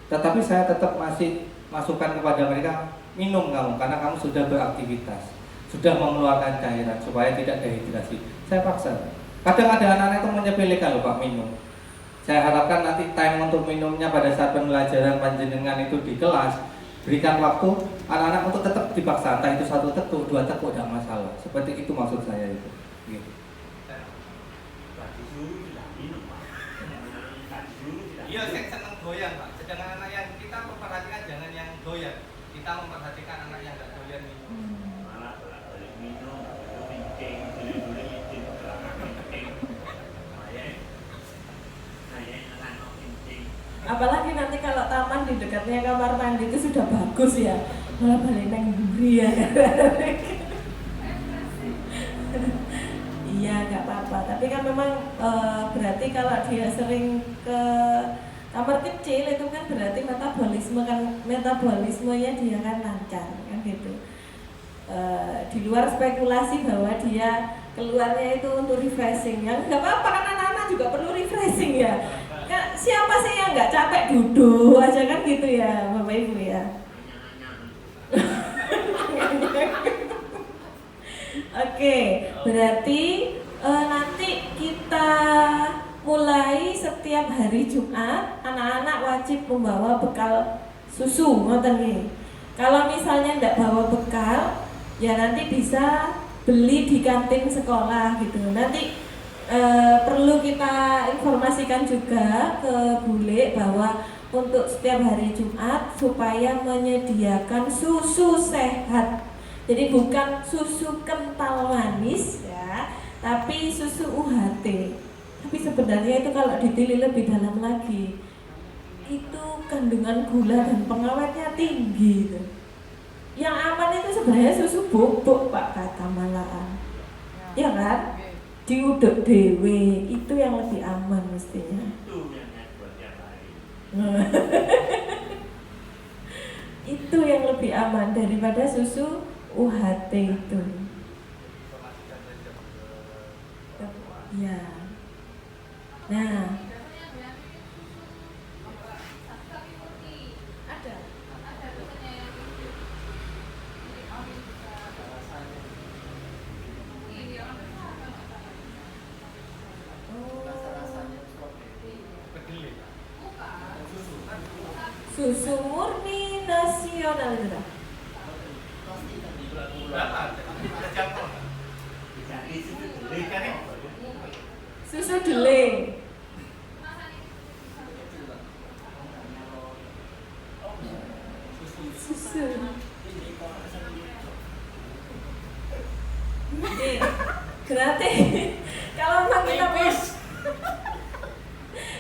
Tetapi saya tetap masih masukkan kepada mereka, minum kamu karena kamu sudah beraktivitas, sudah mengeluarkan cairan supaya tidak dehidrasi. Saya paksa. Kadang ada anak-anak itu menyepelekan loh Pak minum. Saya harapkan nanti time untuk minumnya pada saat pembelajaran panjenengan itu di kelas, berikan waktu anak-anak untuk tetap dipaksa, entah itu 1 teguk, 2 teguk, tidak masalah. Seperti itu maksud saya itu. Gitu. Tadi suruh tidak minum, Pak. Tadi suruh tidak Iya, minum. saya senang goyang, Pak. Sedangkan anak yang kita memperhatikan jangan yang goyang. Kita memperhatikan anak yang nggak doyan minum. Malah bolak-balik minum, itu kencing, boleh-boleh kencing, celana kencing. Saya anak kencing. Apalagi nanti kalau taman di dekatnya kamar mandi itu sudah bagus ya, malah balik nang mburi ya. Iya nggak apa-apa, tapi kan memang berarti kalau dia sering ke kamar kecil itu kan berarti metabolismenya dia kan lancar kan gitu. Di luar spekulasi bahwa dia keluarnya itu untuk refreshing, ya nggak apa-apa kan anak-anak juga perlu refreshing ya. Kan siapa sih yang nggak capek duduk aja kan gitu ya Bapak Ibu ya. Oke, berarti nanti kita mulai setiap hari Jumat anak-anak wajib membawa bekal susu, ngoten nggih. Kalau misalnya tidak bawa bekal, ya nanti bisa beli di kantin sekolah gitu. Nanti perlu kita informasikan juga ke Bule bahwa untuk setiap hari Jumat supaya menyediakan susu sehat. Jadi bukan susu kental manis ya, tapi susu UHT. Tapi sebenarnya itu kalau diteliti lebih dalam lagi, itu kandungan gula dan pengawetnya tinggi itu. Yang aman itu sebenarnya susu bubuk Pak, kata malahan. Ya kan? Diuduk dewe itu yang lebih aman mestinya. Itu yang buat yang lain. Itu yang lebih aman daripada susu UHT itu. Ya. Nah, ada. Susu murni nasional itu dah. Jadi itu belikan ya. Susu delay. Susu. Gratis.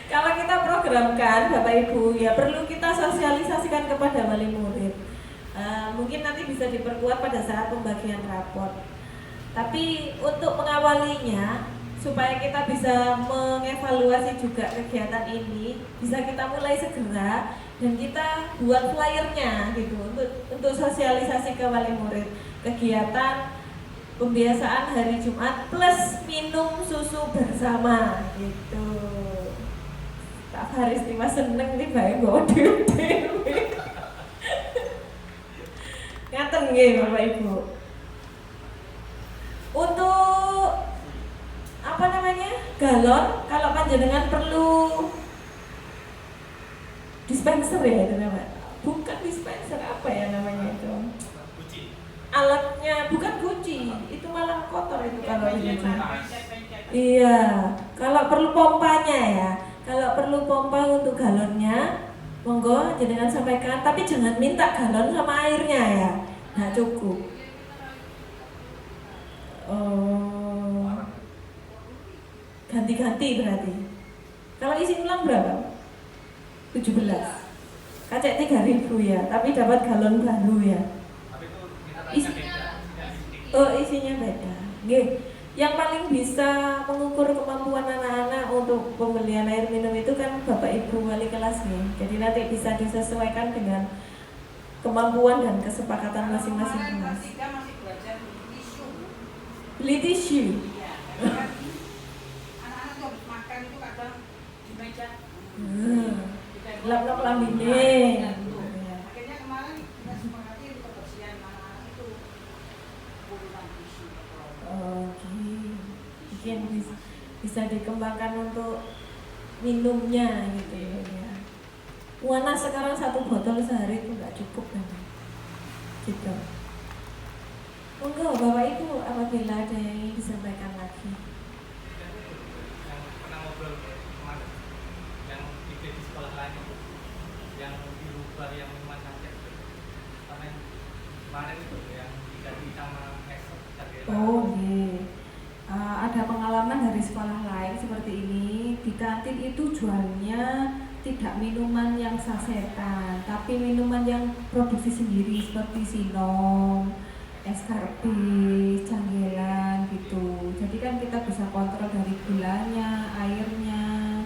Kalau kita programkan Bapak Ibu ya perlu kita sosialisasikan kepada wali murid. Mungkin nanti bisa diperkuat pada saat pembagian rapor. Tapi untuk mengawalinya supaya kita bisa mengevaluasi juga kegiatan ini, bisa kita mulai segera dan kita buat flyernya gitu untuk sosialisasi ke wali murid kegiatan pembiasaan hari Jumat plus minum susu bersama gitu. Kak Haristima seneng nih bae nggo dhewe. Ngaten nggih Bapak Ibu. Untuk apa namanya? Galon, kalau panjenengan perlu dispenser ya itu namanya. Bukan dispenser, apa ya namanya itu? Kunci. Alatnya bukan kunci, itu malah kotor itu kalau ini. Iya, kalau perlu pompanya ya. Kalau perlu pompa untuk galonnya, monggo jenengan sampaikan, tapi jangan minta galon sama airnya ya. Nah, cukup. Oh. Ganti-ganti berarti. Kalau isi ulang berapa? 17. Kacek 3.000 ya, tapi dapat galon baru ya. Tapi itu kita Isi- beda. Oh, isinya beda. Nggih. Yang paling bisa mengukur kemampuan anak-anak untuk pembelian air minum itu kan Bapak Ibu wali kelas nih. Jadi nanti bisa disesuaikan dengan kemampuan dan kesepakatan masing-masing kelas. Masih belajar tisu. Beli tisu. Iya, karena kan anak-anak tuh habis makan itu kadang di meja. Lap-lap lambine. Iya. Akhirnya kemarin kita sepakati untuk kebersihan anak-anak itu puluhan tisu. Oke. Mungkin bisa dikembangkan untuk minumnya gitu ya. Wana sekarang 1 botol sehari itu nggak cukup kan? Gitu. Monggo Bapak Ibu apabila ada yang ingin disampaikan lagi. Yang pernah ngobrol kemarin, yang ide di sekolah lain itu, yang dirubah yang minuman saset itu. Kemarin itu yang diganti sama esok tadi. Oh, iya. Ada pengalaman dari sekolah lain seperti ini. Di kantin itu jualnya tidak minuman yang sasetan, tapi minuman yang produksi sendiri seperti Sinom, es karbis, canggelan gitu. Jadi kan kita bisa kontrol dari gulanya, airnya,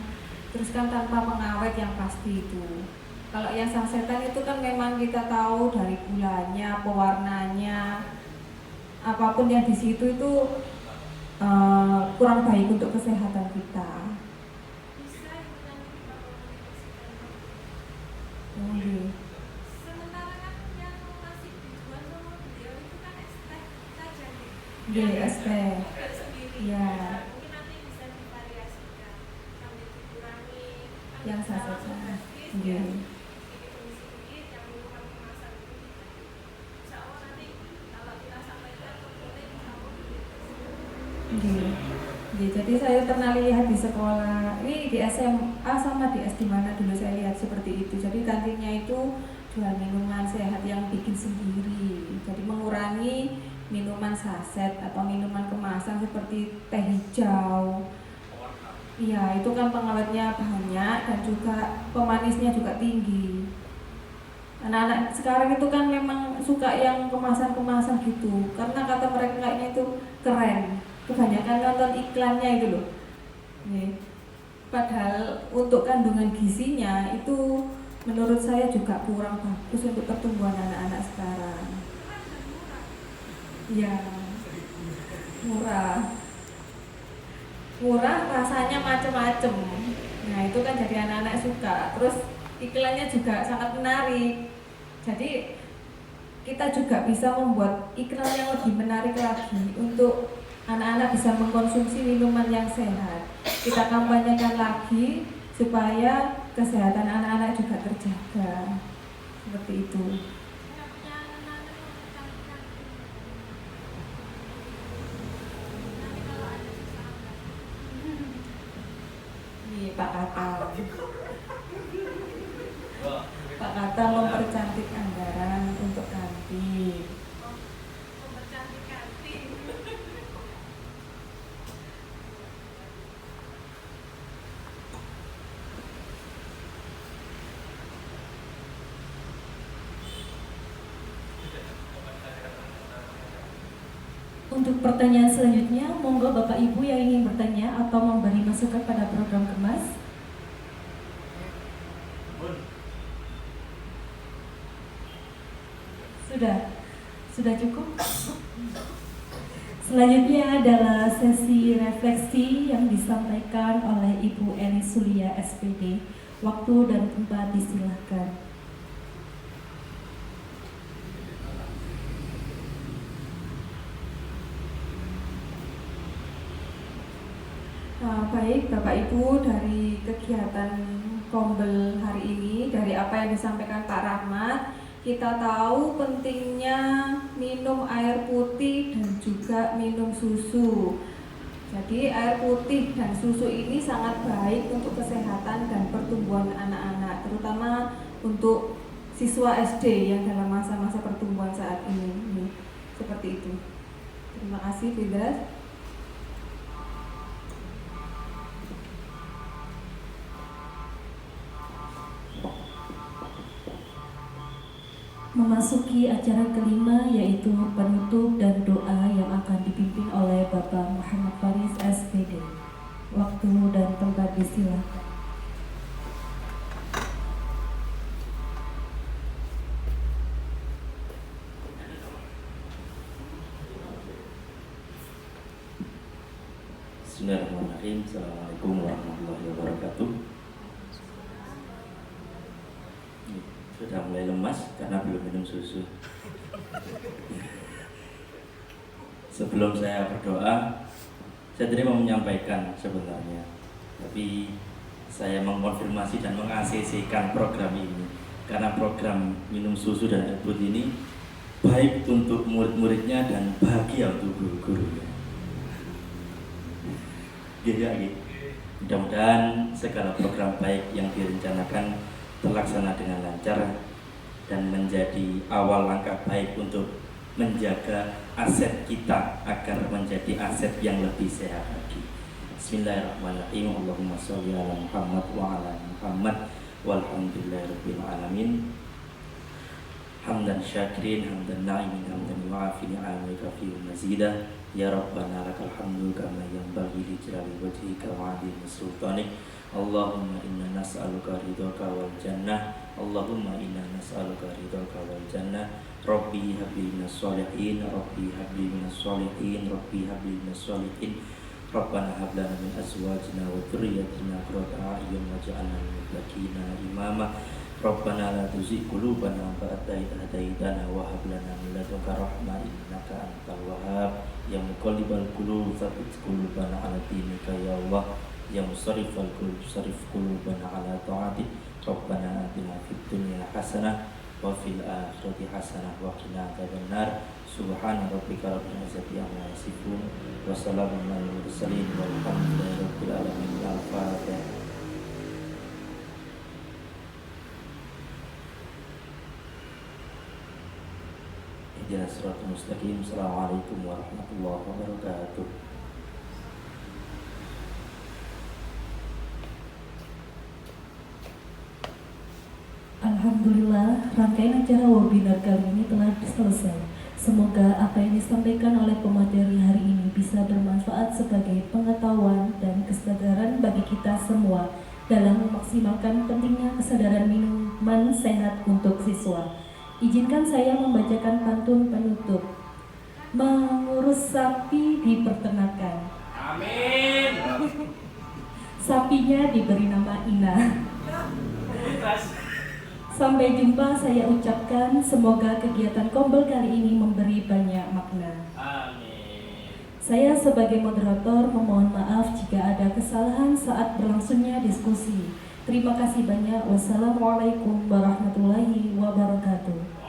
terus kan tanpa pengawet yang pasti itu. Kalau yang sasetan itu kan memang kita tahu dari gulanya, pewarnanya, apapun yang di situ itu kurang baik untuk kesehatan kita. Sementara kan yang masih dijual sama beliau itu kan es teh saja nih. Es teh. Sendiri. Iya. Mungkin nanti bisa divariasikan sambil dikurangi Yang sasetan. Iya. Iya. Sedikit yang minuman kemasan itu dibagi. Insya Allah nanti kalau kita sampaikan boleh insya Allah Jadi saya pernah lihat di sekolah, ini di SMA sama di SD mana dulu saya lihat seperti itu. Jadi kantinnya itu jual minuman sehat yang bikin sendiri. Jadi mengurangi minuman saset atau minuman kemasan seperti teh hijau. Iya, itu kan pengawetnya banyak dan juga pemanisnya juga tinggi. Anak-anak sekarang itu kan memang suka yang kemasan-kemasan gitu, karena kata mereka kayaknya itu keren. Kebanyakan nonton iklannya itu loh. Nih. Padahal untuk kandungan gizinya itu menurut saya juga kurang bagus untuk pertumbuhan anak-anak sekarang. Ya, murah. Murah, rasanya macem-macem. Nah itu kan jadi anak-anak suka. Terus iklannya juga sangat menarik. Jadi kita juga bisa membuat iklan yang lebih menarik lagi untuk anak-anak bisa mengkonsumsi minuman yang sehat. Kita kampanyekan lagi supaya kesehatan anak-anak juga terjaga. Seperti itu. saya punya anak-anak mempercantikkan. Nanti kalau ada sisa Ini Pak Kata. Wah, Pak Kata mempercantik anggaran untuk kantin. mempercantik kantin. Untuk pertanyaan selanjutnya, monggo Bapak Ibu yang ingin bertanya atau memberi masukan pada program Kemas. Sudah cukup. Selanjutnya adalah sesi refleksi yang disampaikan oleh Ibu Eni Sulia SPD. Waktu dan tempat disilahkan. Baik Bapak Ibu, dari kegiatan Kombel hari ini, dari apa yang disampaikan Pak Rahmat, kita tahu pentingnya minum air putih dan juga minum susu. Jadi air putih dan susu ini sangat baik untuk kesehatan dan pertumbuhan anak-anak, terutama untuk siswa SD yang dalam masa-masa pertumbuhan saat ini. Seperti itu. Terima kasih, Fidas. Memasuki acara kelima, yaitu penutup dan doa yang akan dipimpin oleh Bapak Muhammad Faris SPD. Waktu dan tempat disilahkan. Bismillahirrahmanirrahim. Assalamualaikum warahmatullahi wabarakatuh. Sudah mulai lemas karena belum minum susu. Sebelum saya berdoa, saya tadi mau menyampaikan sebenarnya, tapi saya mengkonfirmasi dan meng-ACC-kan program ini, karena program minum susu dan air putih ini baik untuk murid-muridnya dan bahagia untuk guru-gurunya. Gitu. Mudah-mudahan segala program baik yang direncanakan terlaksana dengan lancar dan menjadi awal langkah baik untuk menjaga aset kita agar menjadi aset yang lebih sehat lagi. Bismillahirrahmanirrahim. Allahumma sholli ala Muhammad wa ala Muhammad walhamdulillahirabbil alamin. Hamdan syakirin, hamdan na'imin, hamdan mu'afi ni'amika fi mazidah. Ya Rabbana lakal hamdu kama yanbaghi li jalali wajhika wa 'azimi sultanik. Allahumma inna nas'aluka ridhaka wal jannah. Allahumma inna nas'aluka ridhaka wal jannah. Rabbi habli minas sholihin, Rabbi habli minas sholihin, Rabbi habli minas sholihin. Rabbana hab lana min azwajina wa dhurriyyatina qurrata a'yun waj'alna lil muttaqina imama. Rabbana la tuzigh qulubana ba'da idh hadaytana wa hab lana min ladunka rahmah innaka antal wahhab. Ya muqallibal qulub tsabbit qulubana 'ala dinika ya Allah. Ya musarrifal qulub sarrif qulubana 'ala ta'atik. Rabbana atina fid dunya hasanah wa fil akhirati hasanah wa qina adzabannar. Subhana rabbika rabbil izzati amma yasifun wa salamun 'alal mursalin walhamdulillahi rabbil alamin. Al-Fatihah. Ihdinas siratal mustaqim. Assalamualaikum warahmatullahi wabarakatuh. Alhamdulillah, rangkaian acara webinar kali ini telah selesai. Semoga apa yang disampaikan oleh pemateri hari ini bisa bermanfaat sebagai pengetahuan dan kesadaran bagi kita semua dalam memaksimalkan pentingnya kesadaran minuman sehat untuk siswa. Izinkan saya membacakan pantun penutup. Mengurus sapi di peternakan. Amin. Sapinya diberi nama Ina. Sampai jumpa saya ucapkan, semoga kegiatan Kombel kali ini memberi banyak makna. Amin. Saya sebagai moderator memohon maaf jika ada kesalahan saat berlangsungnya diskusi. Terima kasih banyak. Wassalamualaikum warahmatullahi wabarakatuh.